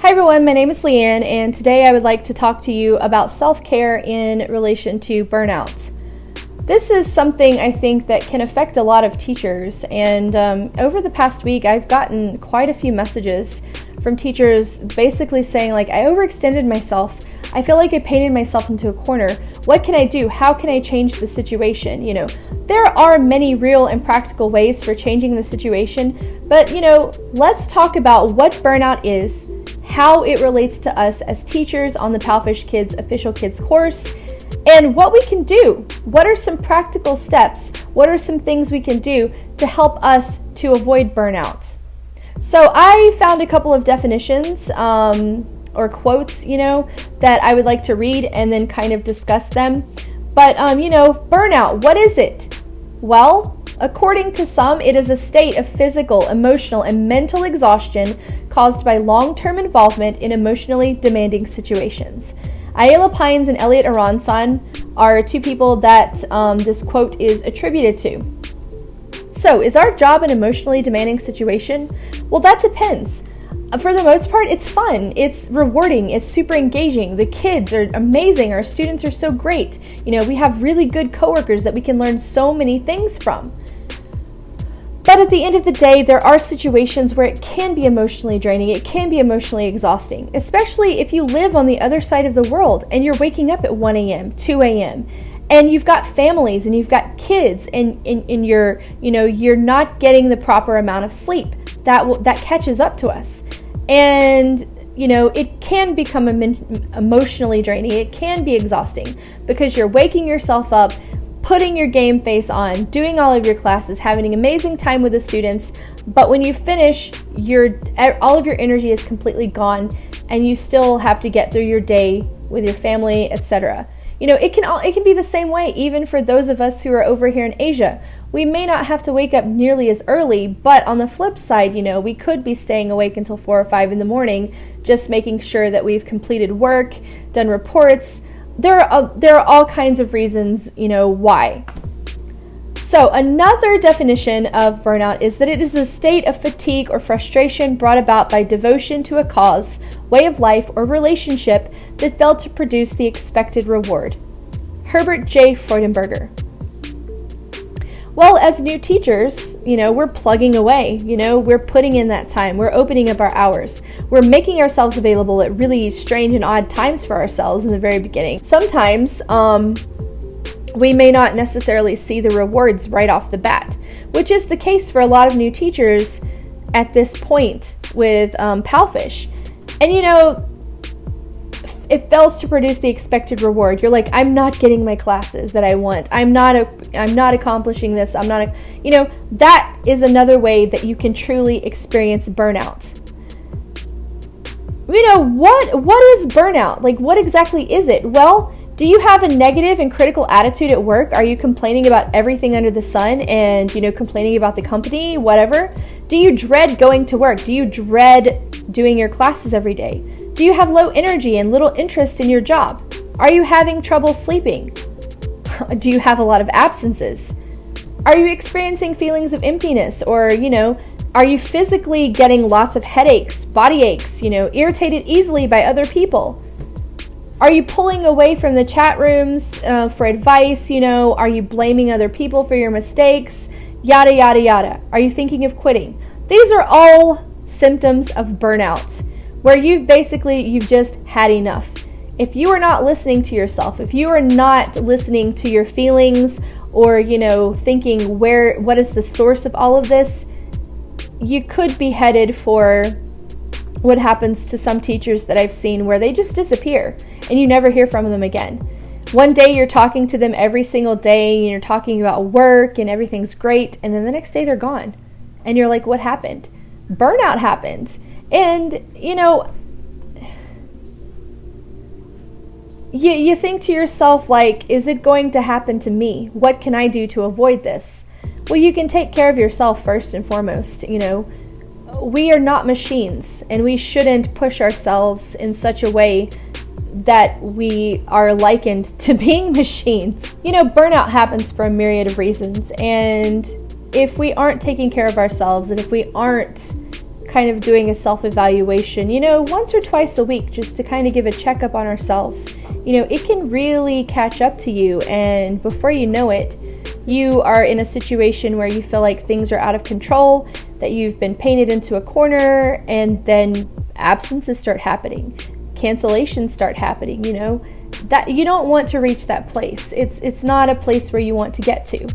Hi everyone, my name is Leanne, and today I would like to talk to you about self-care in relation to burnout. This is something I think that can affect a lot of teachers, and over the past week I've gotten quite a few messages from teachers basically saying like, I overextended myself, I feel like I painted myself into a corner. What can I do? How can I change the situation? There are many real and practical ways for changing the situation, but let's talk about what burnout is, how it relates to us as teachers on the Palfish Kids Official Kids course, and what we can do. What are some practical steps? What are some things we can do to help us to avoid burnout? So I found a couple of definitions or quotes, that I would like to read and then kind of discuss them. But, burnout, what is it? Well, according to some, it is a state of physical, emotional, and mental exhaustion caused by long-term involvement in emotionally demanding situations. Ayala Pines and Elliot Aronson are two people that this quote is attributed to. So, is our job an emotionally demanding situation? Well, that depends. For the most part, it's fun, it's rewarding, it's super engaging. The kids are amazing, our students are so great. We have really good coworkers that we can learn so many things from. But at the end of the day, there are situations where it can be emotionally draining, it can be emotionally exhausting, especially if you live on the other side of the world and you're waking up at 1 a.m., 2 a.m., and you've got families and you've got kids and you're not getting the proper amount of sleep. That catches up to us. And it can become emotionally draining. It can be exhausting because you're waking yourself up, putting your game face on, doing all of your classes, having an amazing time with the students, but when you finish, all of your energy is completely gone and you still have to get through your day with your family, etc. It can be the same way even for those of us who are over here in Asia. We may not have to wake up nearly as early, but on the flip side, we could be staying awake until 4 or 5 in the morning, just making sure that we've completed work, done reports. There are all kinds of reasons, why. So another definition of burnout is that it is a state of fatigue or frustration brought about by devotion to a cause, way of life, or relationship that failed to produce the expected reward. Herbert J. Freudenberger. Well, as new teachers, we're plugging away, we're putting in that time, we're opening up our hours, we're making ourselves available at really strange and odd times for ourselves in the very beginning. Sometimes, we may not necessarily see the rewards right off the bat, which is the case for a lot of new teachers at this point with Palfish. And it fails to produce the expected reward. You're like, I'm not getting my classes that I want. I'm not accomplishing this. That is another way that you can truly experience burnout. What is burnout? Like, what exactly is it? Well, do you have a negative and critical attitude at work? Are you complaining about everything under the sun and, complaining about the company, whatever? Do you dread going to work? Do you dread doing your classes every day? Do you have low energy and little interest in your job? Are you having trouble sleeping? Do you have a lot of absences? Are you experiencing feelings of emptiness? Or, are you physically getting lots of headaches, body aches, irritated easily by other people? Are you pulling away from the chat rooms for advice? Are you blaming other people for your mistakes? Yada, yada, yada. Are you thinking of quitting? These are all symptoms of burnout, where you've just had enough. If you are not listening to yourself, if you are not listening to your feelings or, thinking what is the source of all of this, you could be headed for what happens to some teachers that I've seen where they just disappear and you never hear from them again. One day you're talking to them every single day and you're talking about work and everything's great, and then the next day they're gone. And you're like, what happened? Burnout happened. And, you think to yourself, like, is it going to happen to me? What can I do to avoid this? Well, you can take care of yourself first and foremost. We are not machines, and we shouldn't push ourselves in such a way that we are likened to being machines. Burnout happens for a myriad of reasons, and if we aren't taking care of ourselves and if we aren't kind of doing a self-evaluation, once or twice a week, just to kind of give a checkup on ourselves, it can really catch up to you. And before you know it, you are in a situation where you feel like things are out of control, that you've been painted into a corner, and then absences start happening, cancellations start happening, that you don't want to reach that place. It's not a place where you want to get to.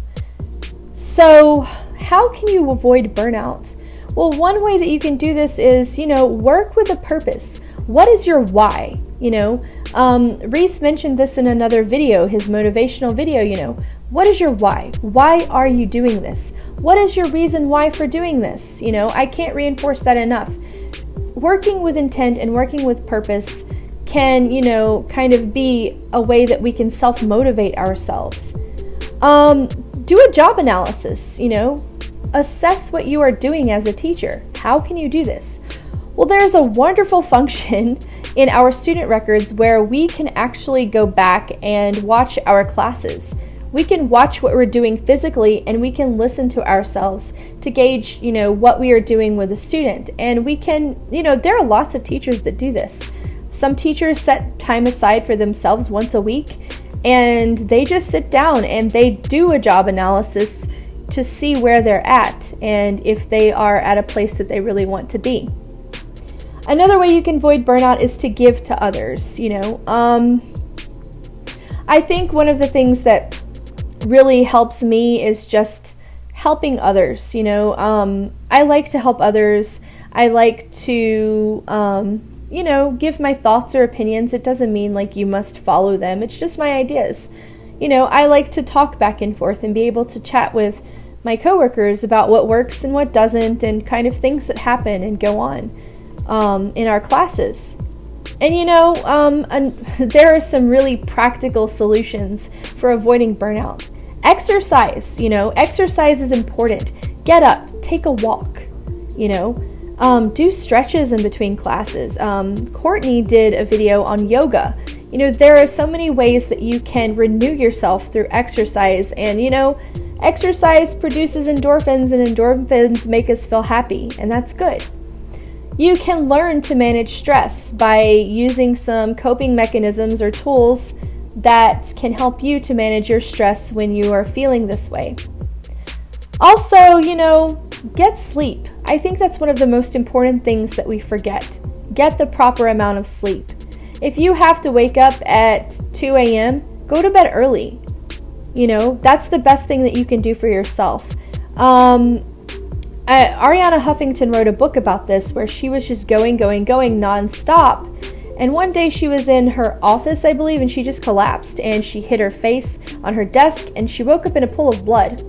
So how can you avoid burnout? Well, one way that you can do this is, work with a purpose. What is your why? Reese mentioned this in another video, his motivational video, what is your why? Why are you doing this? What is your reason why for doing this? I can't reinforce that enough. Working with intent and working with purpose can, kind of be a way that we can self-motivate ourselves. Do a job analysis, assess what you are doing as a teacher. How can you do this? Well, there's a wonderful function in our student records where we can actually go back and watch our classes. We can watch what we're doing physically, and we can listen to ourselves to gauge, what we are doing with a student. And we can, there are lots of teachers that do this. Some teachers set time aside for themselves once a week, and they just sit down and they do a job analysis to see where they're at and if they are at a place that they really want to be. Another way you can avoid burnout is to give to others. I think one of the things that really helps me is just helping others. I like to help others. I like to, give my thoughts or opinions. It doesn't mean like you must follow them. It's just my ideas. I like to talk back and forth and be able to chat with my coworkers about what works and what doesn't, and kind of things that happen and go on in our classes. And there are some really practical solutions for avoiding burnout. Exercise, exercise is important. Get up, take a walk, do stretches in between classes. Courtney did a video on yoga. There are so many ways that you can renew yourself through exercise, and exercise produces endorphins, and endorphins make us feel happy, and that's good. You can learn to manage stress by using some coping mechanisms or tools that can help you to manage your stress when you are feeling this way. Also, get sleep. I think that's one of the most important things that we forget. Get the proper amount of sleep. If you have to wake up at 2 a.m., go to bed early. That's the best thing that you can do for yourself. Ariana Huffington wrote a book about this where she was just going nonstop. And one day she was in her office, I believe, and she just collapsed and she hit her face on her desk and she woke up in a pool of blood.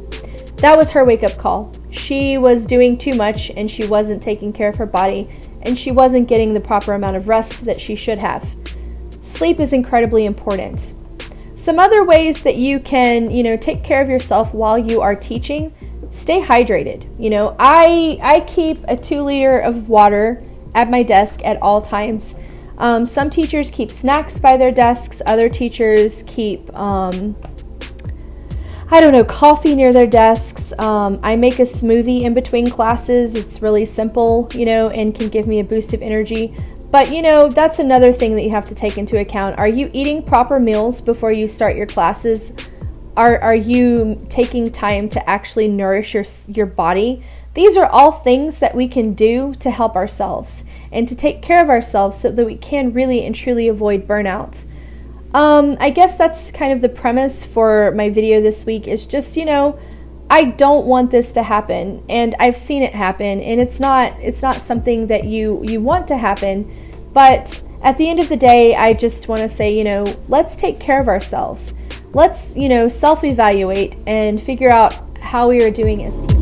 That was her wake-up call. She was doing too much and she wasn't taking care of her body, and she wasn't getting the proper amount of rest that she should have. Sleep is incredibly important. Some other ways that you can, take care of yourself while you are teaching: stay hydrated. I keep a 2-liter of water at my desk at all times. Some teachers keep snacks by their desks. Other teachers keep, coffee near their desks. I make a smoothie in between classes. It's really simple, and can give me a boost of energy. But, that's another thing that you have to take into account. Are you eating proper meals before you start your classes? Are you taking time to actually nourish your body? These are all things that we can do to help ourselves and to take care of ourselves so that we can really and truly avoid burnout. I guess that's kind of the premise for my video this week, is just, I don't want this to happen, and I've seen it happen, and it's not something that you want to happen. But at the end of the day, I just want to say, let's take care of ourselves. Let's, self-evaluate and figure out how we are doing as teachers.